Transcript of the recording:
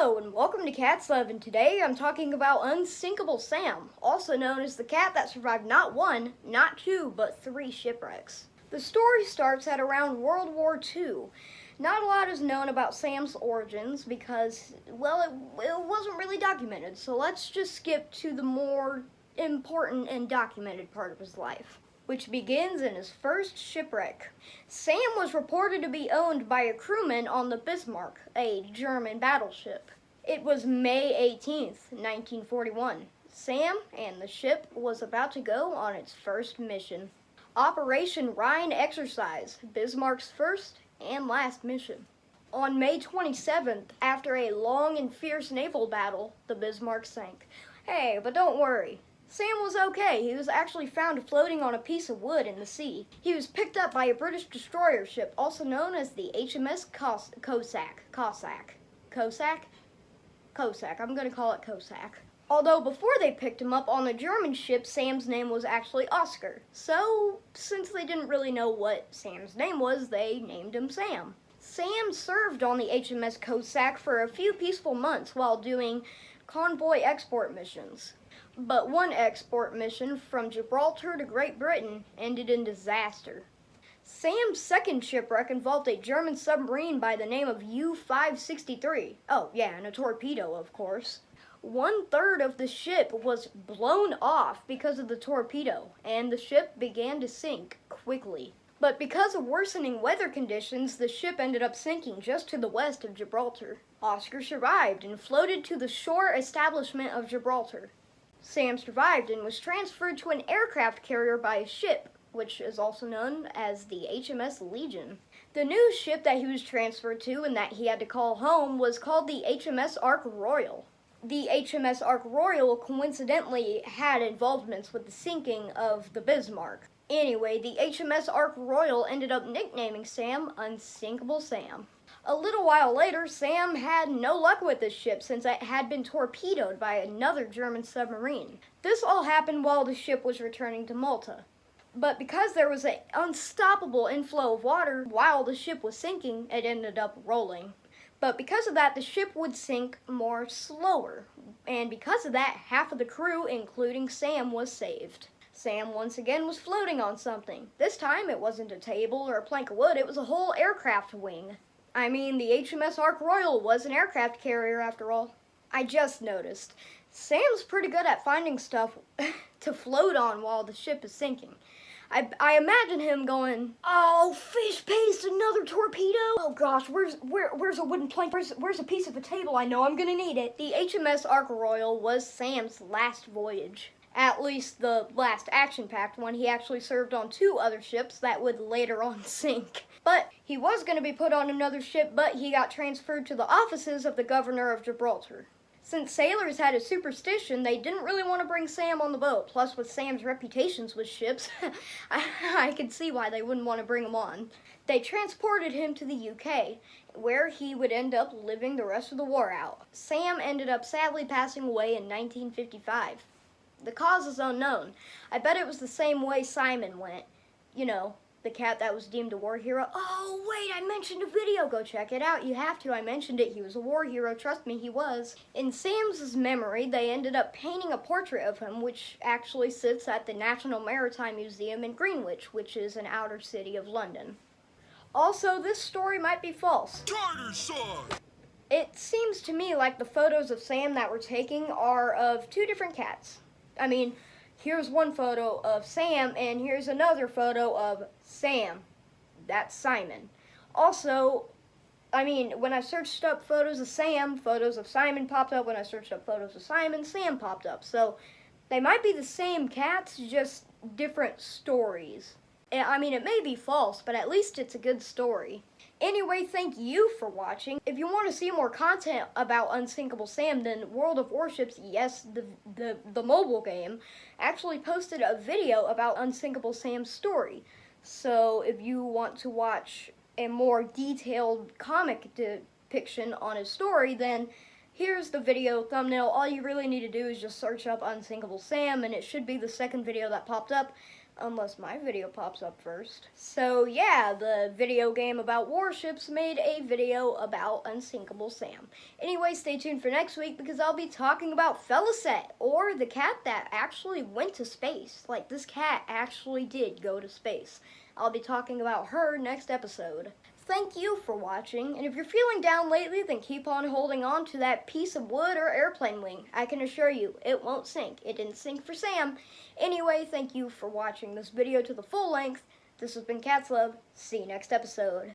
Hello and welcome to Cat's Love, and today I'm talking about Unsinkable Sam, also known as the cat that survived not one, not two, but 3 shipwrecks. The story starts at around World War II. Not a lot is known about Sam's origins because, well, it wasn't really documented, so let's just skip to the more important and documented part of his life, which begins in his first shipwreck. Sam was reported to be owned by a crewman on the Bismarck, a German battleship. It was May 18th, 1941. Sam and the ship was about to go on its first mission. Operation Rhine Exercise, Bismarck's first and last mission. On May 27th, after a long and fierce naval battle, the Bismarck sank. Hey, but don't worry. Sam was okay. He was actually found floating on a piece of wood in the sea. He was picked up by a British destroyer ship, also known as the HMS Cossack. I'm going to call it Cossack. Although before they picked him up on the German ship, Sam's name was actually Oscar. So, since they didn't really know what Sam's name was, they named him Sam. Sam served on the HMS Cossack for a few peaceful months while doing convoy export missions. But one export mission from Gibraltar to Great Britain ended in disaster. Sam's second shipwreck involved a German submarine by the name of U-563. Oh yeah, and a torpedo, of course. 1/3 of the ship was blown off because of the torpedo, and the ship began to sink quickly. But because of worsening weather conditions, the ship ended up sinking just to the west of Gibraltar. Oscar survived and floated to the shore establishment of Gibraltar. Sam survived and was transferred to an aircraft carrier by a ship, which is also known as the HMS Legion. The new ship that he was transferred to and that he had to call home was called the HMS Ark Royal. The HMS Ark Royal coincidentally had involvements with the sinking of the Bismarck. Anyway, the HMS Ark Royal ended up nicknaming Sam Unsinkable Sam. A little while later, Sam had no luck with this ship since it had been torpedoed by another German submarine. This all happened while the ship was returning to Malta. But because there was an unstoppable inflow of water while the ship was sinking, it ended up rolling. But because of that, the ship would sink more slower. And because of that, half of the crew, including Sam, was saved. Sam once again was floating on something. This time it wasn't a table or a plank of wood, it was a whole aircraft wing. I mean, the HMS Ark Royal was an aircraft carrier after all. I just noticed. Sam's pretty good at finding stuff to float on while the ship is sinking. I imagine him going, "Oh, fish paste, another torpedo? Oh gosh, where's a wooden plank? Where's a piece of a table? I know I'm gonna need it." The HMS Ark Royal was Sam's last voyage. At least the last action-packed one. He actually served on 2 other ships that would later on sink. But he was going to be put on another ship, but he got transferred to the offices of the governor of Gibraltar. Since sailors had a superstition, they didn't really want to bring Sam on the boat. Plus, with Sam's reputations with ships, I could see why they wouldn't want to bring him on. They transported him to the UK, where he would end up living the rest of the war out. Sam ended up sadly passing away in 1955. The cause is unknown. I bet it was the same way Simon went. You know, the cat that was deemed a war hero. Oh, wait, I mentioned a video. Go check it out. You have to. I mentioned it. He was a war hero. Trust me, he was. In Sam's memory, they ended up painting a portrait of him, which actually sits at the National Maritime Museum in Greenwich, which is an outer city of London. Also, this story might be false. Tartar sauce! It seems to me like the photos of Sam that we're taking are of 2 different cats. I mean, here's one photo of Sam, and here's another photo of Sam. That's Simon. Also, I mean, when I searched up photos of Sam, photos of Simon popped up. When I searched up photos of Simon, Sam popped up. So, they might be the same cats, just different stories. I mean, it may be false, but at least it's a good story. Anyway, thank you for watching. If you want to see more content about Unsinkable Sam, then World of Warships, yes, the mobile game, actually posted a video about Unsinkable Sam's story. So if you want to watch a more detailed comic depiction on his story, then here's the video thumbnail. All you really need to do is just search up Unsinkable Sam, and it should be the second video that popped up. Unless my video pops up first. So yeah, the video game about warships made a video about Unsinkable Sam. Anyway, stay tuned for next week because I'll be talking about Felicet, or the cat that actually went to space. Like, this cat actually did go to space. I'll be talking about her next episode. Thank you for watching, and if you're feeling down lately, then keep on holding on to that piece of wood or airplane wing. I can assure you, it won't sink. It didn't sink for Sam. Anyway, thank you for watching this video to the full length. This has been Cat's Love. See you next episode.